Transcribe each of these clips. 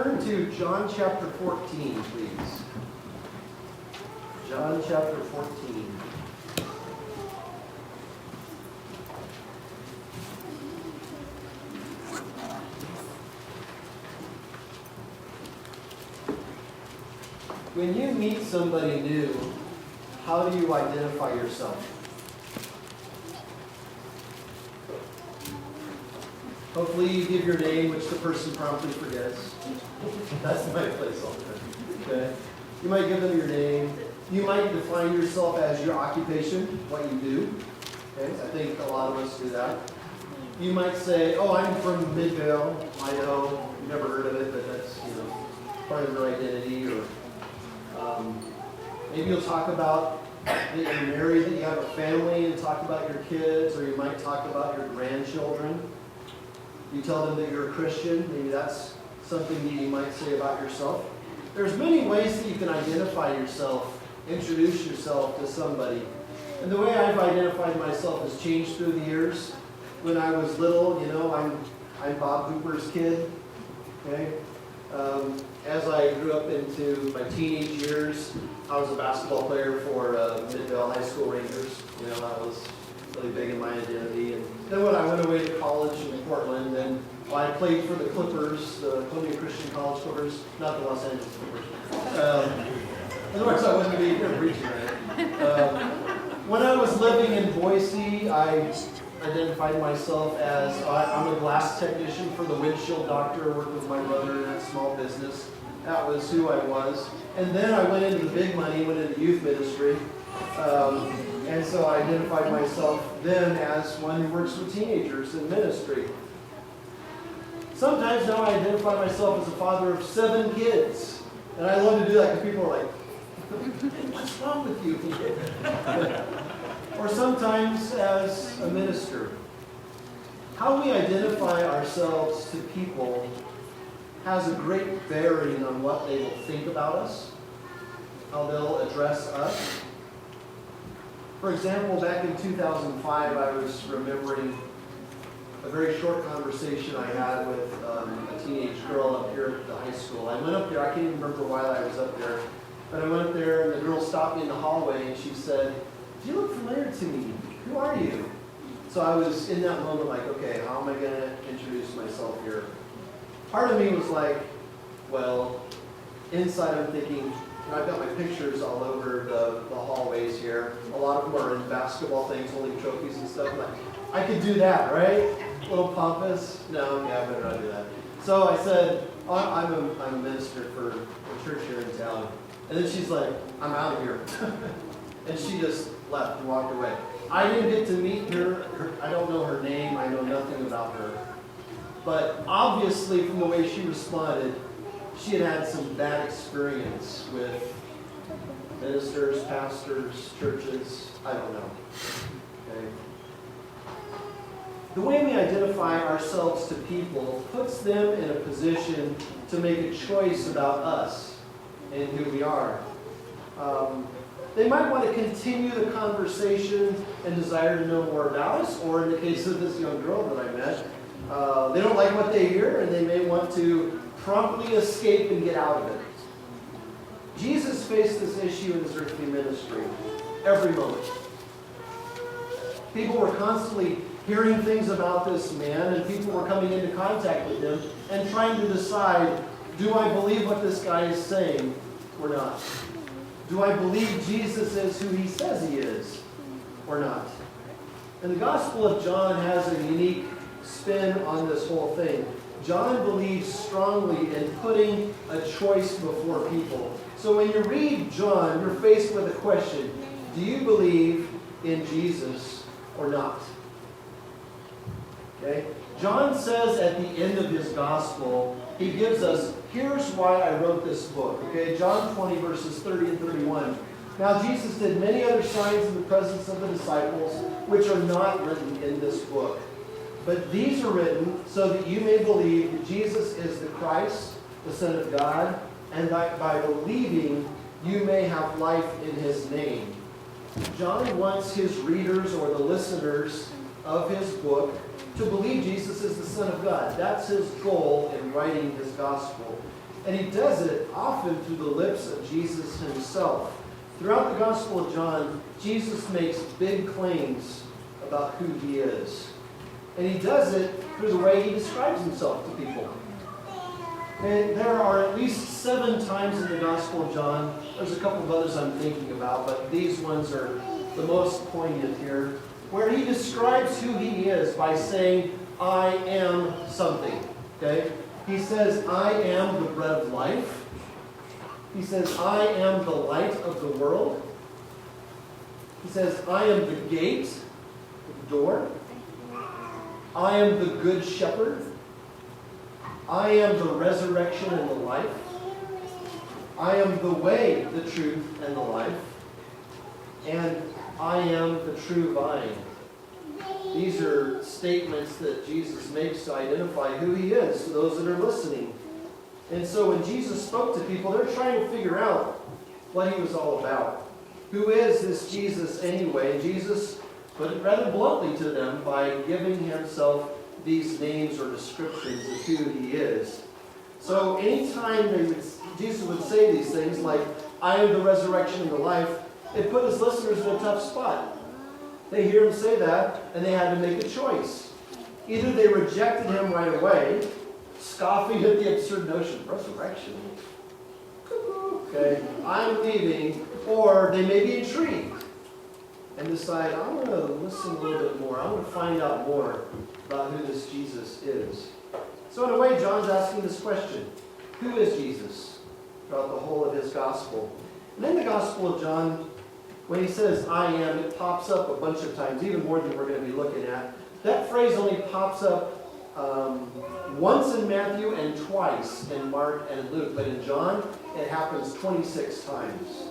turn to John chapter 14, please? John chapter 14. When you meet somebody new, how do you identify yourself? Hopefully you give your name, which the person promptly forgets. That's my place all the time. Okay? You might give them your name. You might define yourself as your occupation, what you do. Okay? I think a lot of us do that. You might say, oh, I'm from Midvale, Idaho. You've never heard of it, but that's, part of your identity. Or maybe you'll talk about that you're married, that you have a family, and talk about your kids, or you might talk about your grandchildren. You tell them that you're a Christian. Maybe that's something that you might say about yourself. There's many ways that you can identify yourself, introduce yourself to somebody. And the way I've identified myself has changed through the years. When I was little, I'm Bob Cooper's kid. Okay? As I grew up into my teenage years, I was a basketball player for Midvale High School Rangers. That was really big in my identity. And then when I went away to college in Portland, and I played for the Clippers, the Columbia Christian College Clippers, not the Los Angeles Clippers. Otherwise, I wouldn't be here preaching, right? When I was living in Boise, I identified myself as I'm a glass technician for the windshield doctor. I worked with my brother in that small business. That was who I was. And then I went into the big money, went into youth ministry. And so I identified myself then as one who works with teenagers in ministry. Sometimes now I identify myself as a father of 7 kids. And I love to do that because people are like, what's wrong with you? Or sometimes as a minister. How we identify ourselves to people has a great bearing on what they will think about us, how they'll address us. For example, back in 2005, I was remembering a very short conversation I had with a teenage girl up here at the high school. I went up there, I can't even remember why I was up there, but I went up there and the girl stopped me in the hallway and she said, "You look familiar to me. Who are you?" So I was in that moment like, okay, how am I going to introduce myself here? Part of me was like, well, inside I'm thinking, I've got my pictures all over the hallways here. A lot of them are in basketball things, holding trophies and stuff. Like, I could do that, right? A little pompous. No, I better not do that. So I said, I'm a minister for a church here in town. And then she's like, I'm out of here. And she just left and walked away. I didn't get to meet her. I don't know her name. I know nothing about her. But obviously, from the way she responded, she had had some bad experience with ministers, pastors, churches. I don't know. Okay? The way we identify ourselves to people puts them in a position to make a choice about us and who we are. They might want to continue the conversation and desire to know more about us, or in the case of this young girl that I met, they don't like what they hear and they may want to promptly escape and get out of it. Jesus faced this issue in his earthly ministry every moment. People were constantly hearing things about this man, and people were coming into contact with him and trying to decide, do I believe what this guy is saying or not? Do I believe Jesus is who he says he is or not? And the Gospel of John has a unique spin on this whole thing. John believes strongly in putting a choice before people. So when you read John, you're faced with a question. Do you believe in Jesus or not? Okay? John says at the end of his gospel, he gives us, here's why I wrote this book. Okay? John 20, verses 30 and 31. Now Jesus did many other signs in the presence of the disciples, which are not written in this book. But these are written so that you may believe that Jesus is the Christ, the Son of God, and that by believing you may have life in his name. John wants his readers or the listeners of his book to believe Jesus is the Son of God. That's his goal in writing his gospel. And he does it often through the lips of Jesus himself. Throughout the Gospel of John, Jesus makes big claims about who he is. And he does it through the way he describes himself to people. And there are at least 7 times in the Gospel of John. There's a couple of others I'm thinking about, but these ones are the most poignant here, where he describes who he is by saying, I am something. Okay? He says, I am the bread of life. He says, I am the light of the world. He says, I am the gate, the door. I am the good shepherd. I am the resurrection and the life. I am the way, the truth, and the life. And I am the true vine. These are statements that Jesus makes to identify who he is to those that are listening. And so when Jesus spoke to people, they're trying to figure out what he was all about. Who is this Jesus anyway? And Jesus put it rather bluntly to them by giving himself these names or descriptions of who he is. So anytime Jesus would say these things like, I am the resurrection and the life, it put his listeners in a tough spot. They hear him say that, and they had to make a choice. Either they rejected him right away, scoffing at the absurd notion of resurrection. Okay, I'm leaving. Or they may be intrigued and decide, I want to listen a little bit more. I want to find out more about who this Jesus is. So in a way, John's asking this question. Who is Jesus? Throughout the whole of his gospel. And in the Gospel of John, when he says, I am, it pops up a bunch of times, even more than we're going to be looking at. That phrase only pops up once in Matthew and twice in Mark and Luke. But in John, it happens 26 times.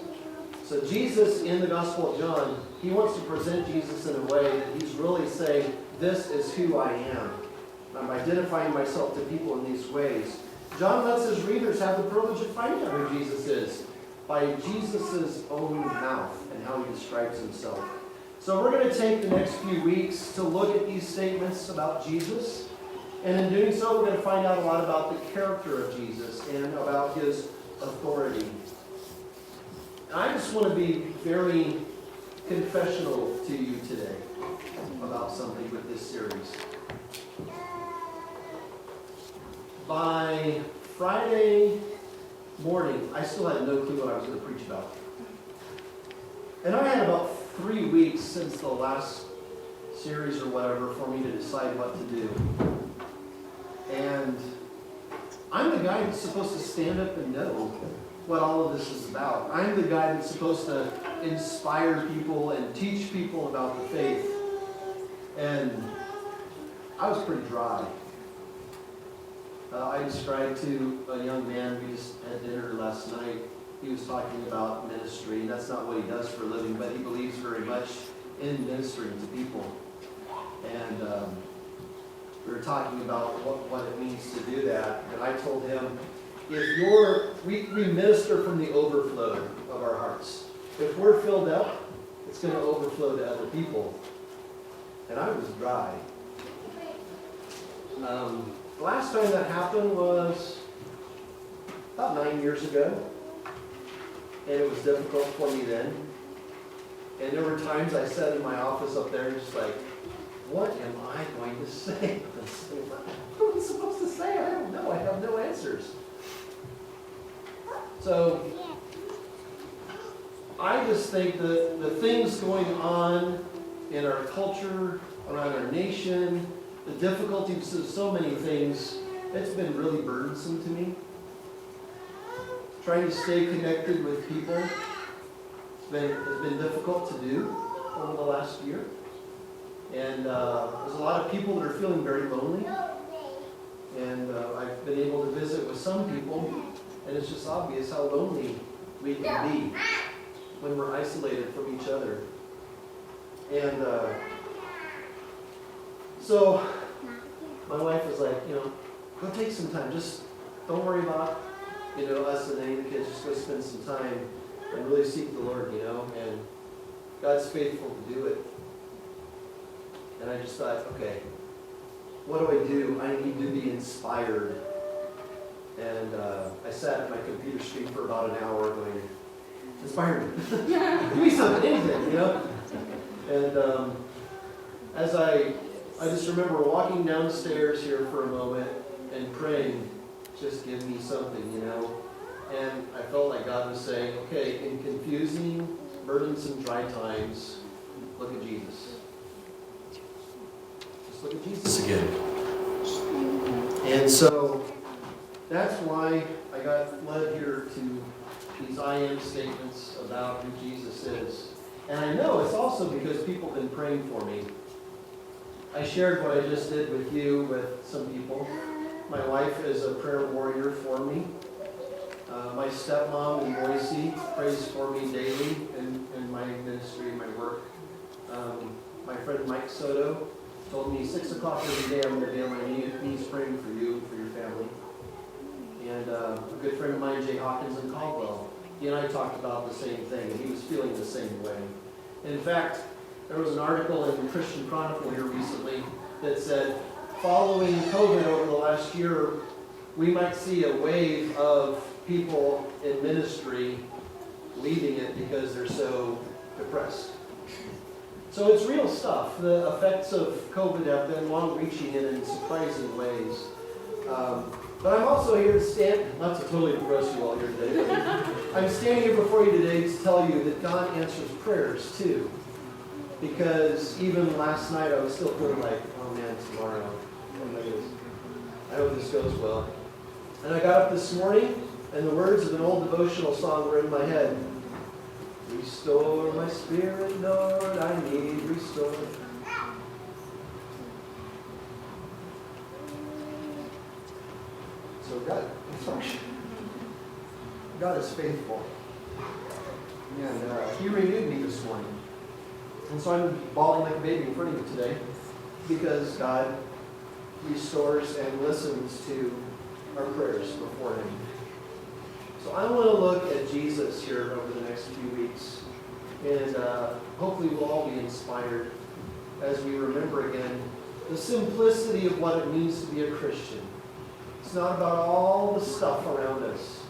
So Jesus, in the Gospel of John, he wants to present Jesus in a way that he's really saying, this is who I am. I'm identifying myself to people in these ways. John lets his readers have the privilege of finding out who Jesus is by Jesus' own mouth and how he describes himself. So we're going to take the next few weeks to look at these statements about Jesus. And in doing so, we're going to find out a lot about the character of Jesus and about his authority. I just want to be very confessional to you today about something with this series. By Friday morning, I still had no clue what I was going to preach about. And I had about 3 weeks since the last series or whatever for me to decide what to do. And I'm the guy that's supposed to stand up and know what all of this is about. I'm the guy that's supposed to inspire people and teach people about the faith. And I was pretty dry. I described to a young man, we just had dinner last night, he was talking about ministry, and that's not what he does for a living, but he believes very much in ministering to people. And we were talking about what it means to do that, and I told him, we minister from the overflow of our hearts. If we're filled up, it's going to overflow to other people. And I was dry. The last time that happened was about 9 years ago. And it was difficult for me then. And there were times I sat in my office up there and just like, what am I going to say? What am I supposed to say? I don't know. I have no answers. So I just think that the things going on in our culture, around our nation, the difficulties of so many things, it's been really burdensome to me. Trying to stay connected with people has been difficult to do over the last year. And there's a lot of people that are feeling very lonely. And I've been able to visit with some people, and it's just obvious how lonely we can be when we're isolated from each other. And so my wife was like, go take some time. Just don't worry about, us and any of the kids. Just go spend some time and really seek the Lord, and God's faithful to do it. And I just thought, okay, what do? I need to be inspired And I sat at my computer screen for about an hour going, inspire me. Give me something, anything, you know? And as I just remember walking downstairs here for a moment and praying, just give me something, you know? And I felt like God was saying, okay, in confusing, burdensome, dry times, look at Jesus. Just look at Jesus again. And so that's why I got led here to these I am statements about who Jesus is. And I know it's also because people have been praying for me. I shared what I just did with you with some people. My wife is a prayer warrior for me. My stepmom in Boise prays for me daily in my ministry, my work. My friend Mike Soto told me 6 o'clock every day I'm going to be on my knees praying for you and for your family. And a good friend of mine, Jay Hawkins in Caldwell, he and I talked about the same thing, and he was feeling the same way. And in fact, there was an article in the Christian Chronicle here recently that said, following COVID over the last year, we might see a wave of people in ministry leaving it because they're so depressed. So it's real stuff. The effects of COVID have been long-reaching and in surprising ways. But I'm also here to stand, not to totally depress you all here today, but I'm standing here before you today to tell you that God answers prayers too. Because even last night I was still feeling like, oh man, tomorrow. I hope this goes well. And I got up this morning and the words of an old devotional song were in my head. Restore my spirit, Lord, I need restore. So God is faithful. And He renewed me this morning. And so I'm bawling like a baby in front of you today because God restores and listens to our prayers before Him. So I want to look at Jesus here over the next few weeks. And hopefully we'll all be inspired as we remember again the simplicity of what it means to be a Christian. It's not about all the stuff around us.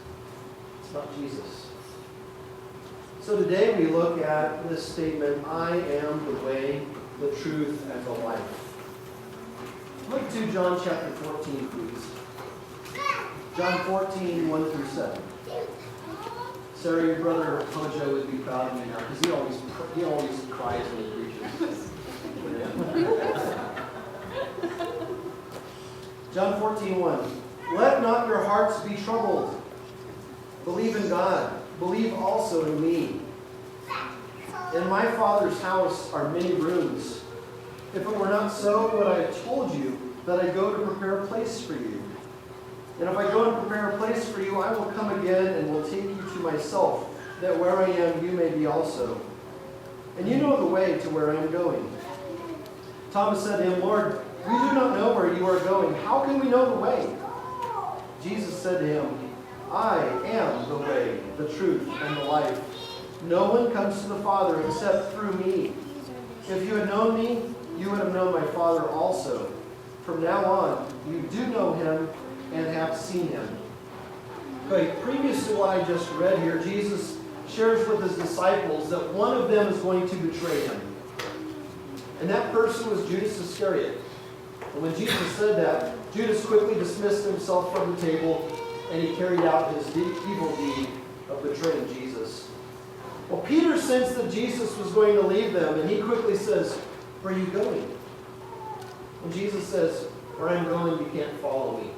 It's about Jesus. So today we look at this statement, I am the way, the truth, and the life. Look to John chapter 14, please. John 14, 1 through 7. Sarah, your brother Hojo would be proud of me now because he always cries when he preaches. John 14, 1. Let not your hearts be troubled. Believe in God. Believe also in me. In my Father's house are many rooms. If it were not so, would I have told you that I go to prepare a place for you? And if I go and prepare a place for you, I will come again and will take you to myself, that where I am, you may be also. And you know the way to where I am going. Thomas said to him, Lord, we do not know where you are going. How can we know the way? Jesus said to him, I am the way, the truth, and the life. No one comes to the Father except through me. If you had known me, you would have known my Father also. From now on, you do know him and have seen him. Okay, previous to what I just read here, Jesus shares with his disciples that one of them is going to betray him. And that person was Judas Iscariot. And when Jesus said that, Judas quickly dismissed himself from the table and he carried out his evil deed of betraying Jesus. Well, Peter sensed that Jesus was going to leave them, and he quickly says, where are you going? And Jesus says, where I'm going, you can't follow me.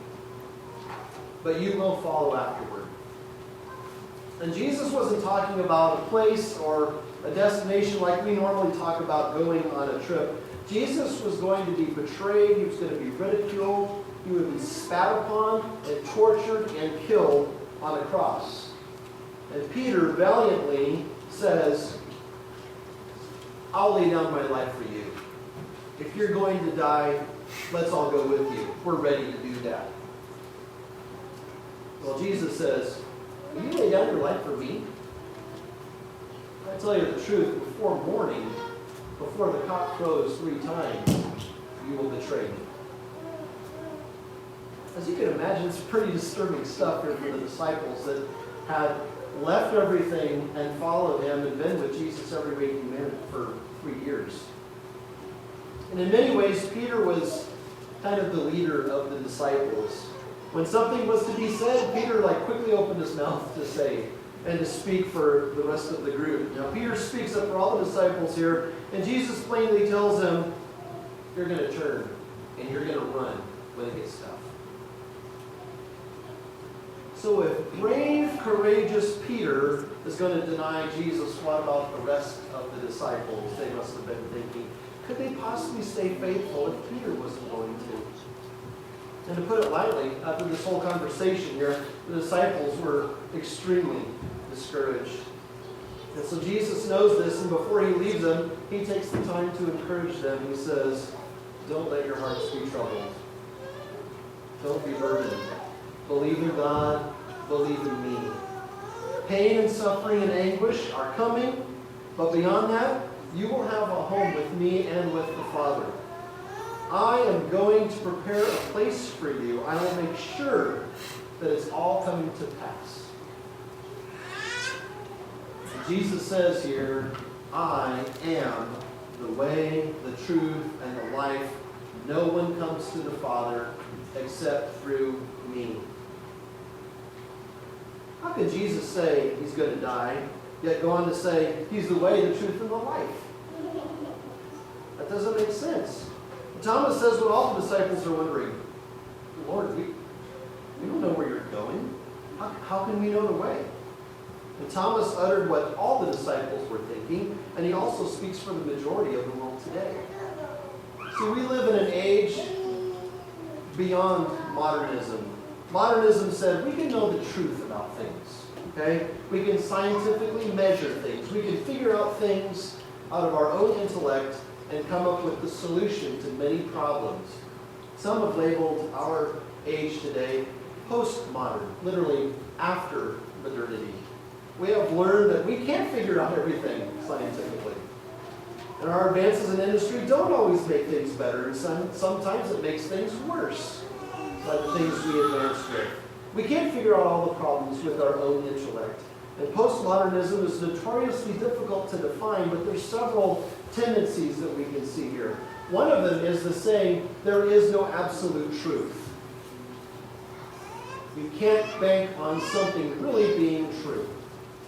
But you will follow afterward. And Jesus wasn't talking about a place or a destination like we normally talk about going on a trip. Jesus was going to be betrayed, he was going to be ridiculed, he would be spat upon and tortured and killed on a cross. And Peter valiantly says, I'll lay down my life for you. If you're going to die, let's all go with you. We're ready to do that. Well, Jesus says, will you lay down your life for me? I tell you the truth, before morning, before the cock crows 3 times, you will betray me. As you can imagine, it's pretty disturbing stuff here for the disciples that had left everything and followed him and been with Jesus every week he met for 3 years. And in many ways, Peter was kind of the leader of the disciples. When something was to be said, Peter quickly opened his mouth to say and to speak for the rest of the group. Now, Peter speaks up for all the disciples here, and Jesus plainly tells them, you're going to turn and you're going to run when it gets tough. So if brave, courageous Peter is going to deny Jesus, what about the rest of the disciples? They must have been thinking, could they possibly stay faithful if Peter wasn't going to? And to put it lightly, after this whole conversation here, the disciples were extremely discouraged. And so Jesus knows this, and before he leaves them, he takes the time to encourage them. He says, don't let your hearts be troubled. Don't be burdened. Believe in God, believe in me. Pain and suffering and anguish are coming, but beyond that, you will have a home with me and with the Father. I am going to prepare a place for you. I will make sure that it's all coming to pass. Jesus says here, I am the way, the truth, and the life. No one comes to the Father except through me. How can Jesus say he's going to die, yet go on to say he's the way, the truth, and the life? That doesn't make sense. Thomas says what all the disciples are wondering, Lord, we don't know where you're going. How can we know the way? And Thomas uttered what all the disciples were thinking, and he also speaks for the majority of the world today. See, we live in an age beyond modernism. Modernism said we can know the truth about things. Okay? We can scientifically measure things. We can figure out things out of our own intellect and come up with the solution to many problems. Some have labeled our age today postmodern, literally after modernity. We have learned that we can't figure out everything scientifically. And our advances in industry don't always make things better, and sometimes it makes things worse by the things we advance with. We can't figure out all the problems with our own intellect. And postmodernism is notoriously difficult to define, but there's several tendencies that we can see here. One of them is the saying, there is no absolute truth. You can't bank on something really being true.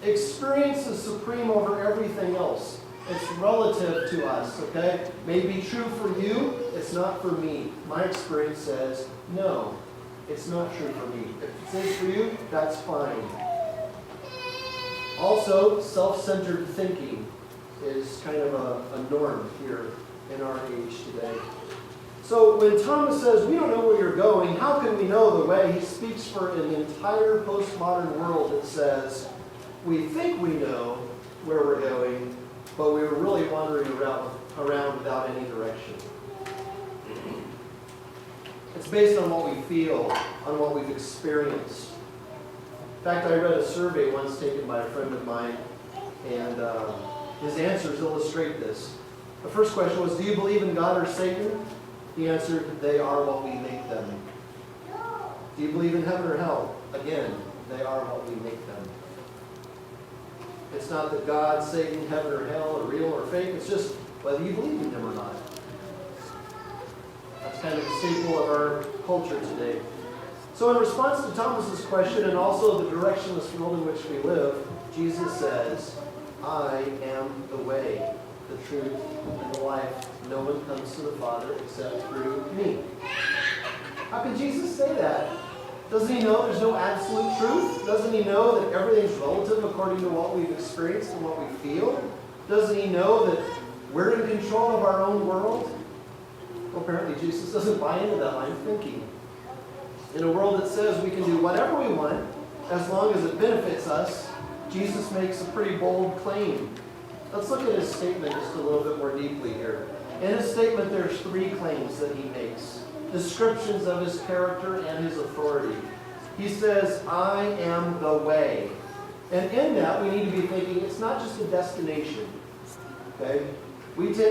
Experience is supreme over everything else. It's relative to us, okay? May be true for you, it's not for me. My experience says, no, it's not true for me. If it is for you, that's fine. Also, self-centered thinking is kind of a norm here in our age today. So when Thomas says, we don't know where you're going, how can we know the way? He speaks for an entire postmodern world that says, we think we know where we're going, but we're really wandering around without any direction. It's based on what we feel, on what we've experienced. In fact, I read a survey once taken by a friend of mine, and his answers illustrate this. The first question was, do you believe in God or Satan? He answered, they are what we make them. Do you believe in heaven or hell? Again, they are what we make them. It's not that God, Satan, heaven or hell are real or fake. It's just whether you believe in them or not. That's kind of the staple of our culture today. So in response to Thomas's question and also the directionless world in which we live, Jesus says, I am the way, the truth, and the life. No one comes to the Father except through me. How can Jesus say that? Doesn't he know there's no absolute truth? Doesn't he know that everything's relative according to what we've experienced and what we feel? Doesn't he know that we're in control of our own world? Well, apparently Jesus doesn't buy into that line of thinking. In a world that says we can do whatever we want as long as it benefits us, Jesus makes a pretty bold claim. Let's look at his statement just a little bit more deeply here. In his statement, there's 3 claims that he makes. Descriptions of his character and his authority. He says, I am the way. And in that, we need to be thinking it's not just a destination. Okay?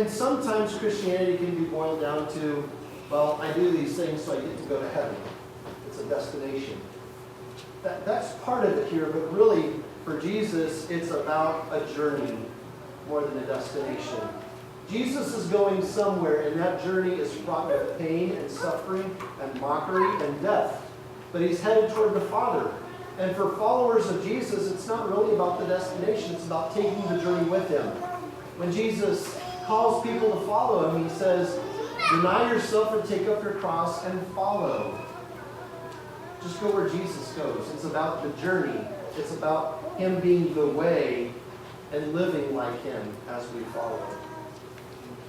Sometimes Christianity can be boiled down to, well, I do these things so I get to go to heaven. It's a destination. That's part of it here, but really, for Jesus, it's about a journey more than a destination. Jesus is going somewhere, and that journey is fraught with pain and suffering and mockery and death. But he's headed toward the Father. And for followers of Jesus, it's not really about the destination. It's about taking the journey with him. When Jesus calls people to follow him, he says, deny yourself and take up your cross and follow. Just go where Jesus goes. It's about the journey. It's about him being the way and living like him as we follow.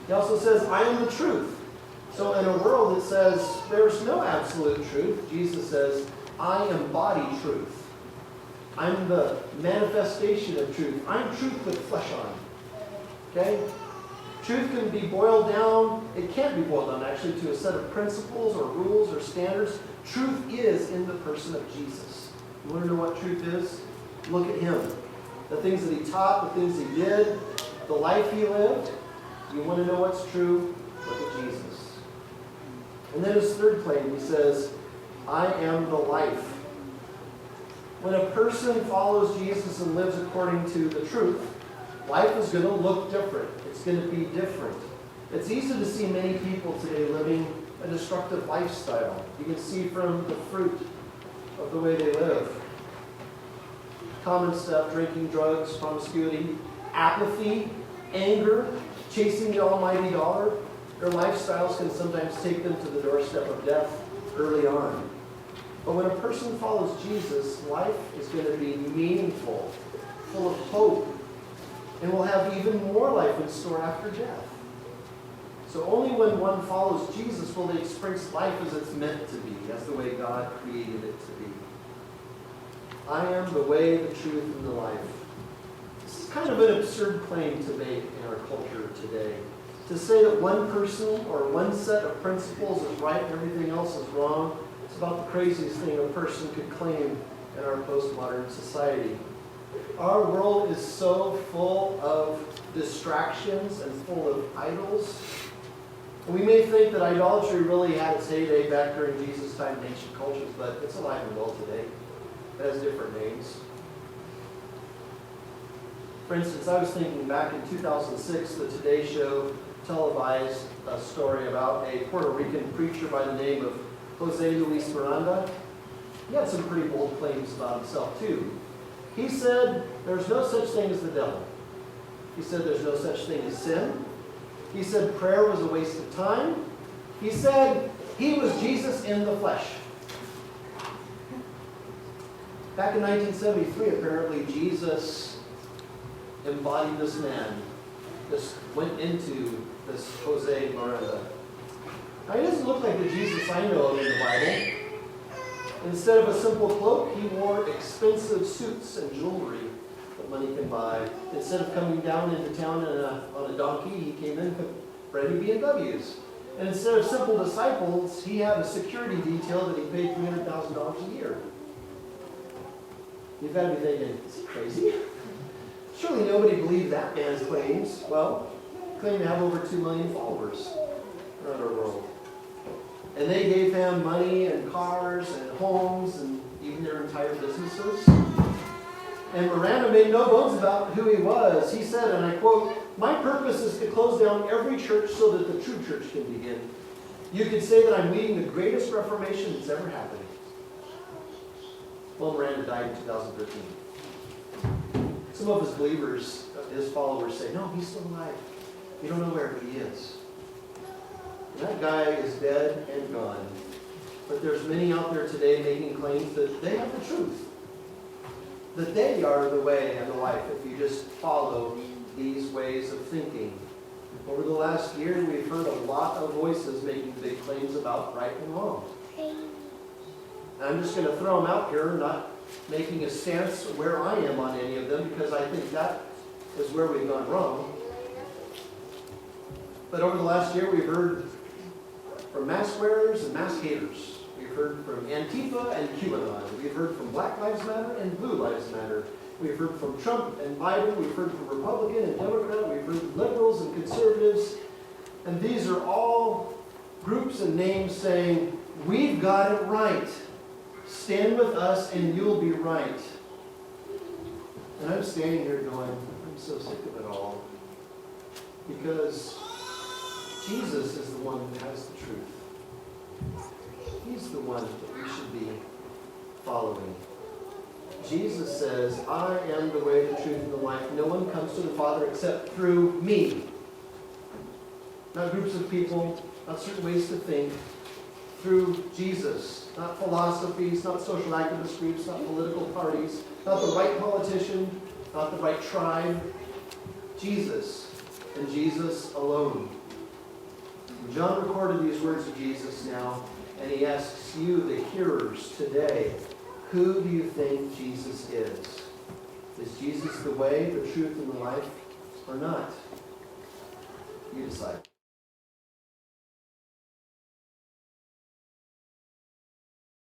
He also says, I am the truth. So in a world that says there's no absolute truth, Jesus says, I embody truth. I'm the manifestation of truth. I'm truth with flesh on. Okay? Truth can be boiled down, it can't be boiled down actually, to a set of principles or rules or standards. Truth is in the person of Jesus. You want to know what truth is? Look at him. The things that he taught, the things he did, the life he lived. You want to know what's true? Look at Jesus. And then his third claim, he says, I am the life. When a person follows Jesus and lives according to the truth, life is going to look different. It's going to be different. It's easy to see many people today living a destructive lifestyle. You can see from the fruit of the way they live. Common stuff, drinking, drugs, promiscuity, apathy, anger, chasing the almighty dollar. Their lifestyles can sometimes take them to the doorstep of death early on. But when a person follows Jesus, life is going to be meaningful, full of hope, and will have even more life in store after death. So only when one follows Jesus will they experience life as it's meant to be, as the way God created it to be. I am the way, the truth, and the life. This is kind of an absurd claim to make in our culture today. To say that one person or one set of principles is right and everything else is wrong, it's about the craziest thing a person could claim in our postmodern society. Our world is so full of distractions and full of idols. And we may think that idolatry really had its heyday back during Jesus' time in ancient cultures, but it's alive and well today. It has different names. For instance, I was thinking back in 2006, the Today Show televised a story about a Puerto Rican preacher by the name of Jose Luis Miranda. He had some pretty bold claims about himself, too. He said there's no such thing as the devil. He said there's no such thing as sin. He said prayer was a waste of time. He said he was Jesus in the flesh. Back in 1973, apparently, Jesus embodied this man. Just went into this Jose Miranda. Now, he doesn't look like the Jesus I know of in the Bible. Instead of a simple cloak, he wore expensive suits and jewelry that money can buy. Instead of coming down into town on a donkey, he came in with Freddie BMWs. And instead of simple disciples, he had a security detail that he paid $300,000 a year. You've got to be thinking, is he crazy? Surely nobody believed that man's claims. Well, he claimed to have over 2 million followers around our world. And they gave him money and cars and homes and even their entire businesses. And Miranda made no bones about who he was. He said, and I quote, "My purpose is to close down every church so that the true church can begin. You could say that I'm leading the greatest reformation that's ever happened." Well, Miranda died in 2013. Some of his believers, his followers, say, no, he's still alive. You don't know where he is. And that guy is dead and gone. But there's many out there today making claims that they have the truth. That they are the way and the life if you just follow these ways of thinking. Over the last year, we've heard a lot of voices making big claims about right and wrong. And I'm just going to throw them out here, not making a stance where I am on any of them, because I think that is where we've gone wrong. But over the last year, we've heard from mask wearers and mask haters. We've heard from Antifa and QAnon. We've heard from Black Lives Matter and Blue Lives Matter. We've heard from Trump and Biden. We've heard from Republican and Democrat. We've heard from liberals and conservatives. And these are all groups and names saying, we've got it right. Stand with us and you'll be right. And I'm standing here going, I'm so sick of it all. Because Jesus is the one who has the truth. He's the one that we should be following. Jesus says, I am the way, the truth, and the life. No one comes to the Father except through me. Not groups of people, not certain ways to think. Through Jesus. Not philosophies, not social activist groups, not political parties, not the right politician, not the right tribe. Jesus, and Jesus alone. John recorded these words of Jesus now, and he asks you, the hearers today, who do you think Jesus is? Is Jesus the way, the truth, and the life, or not? You decide.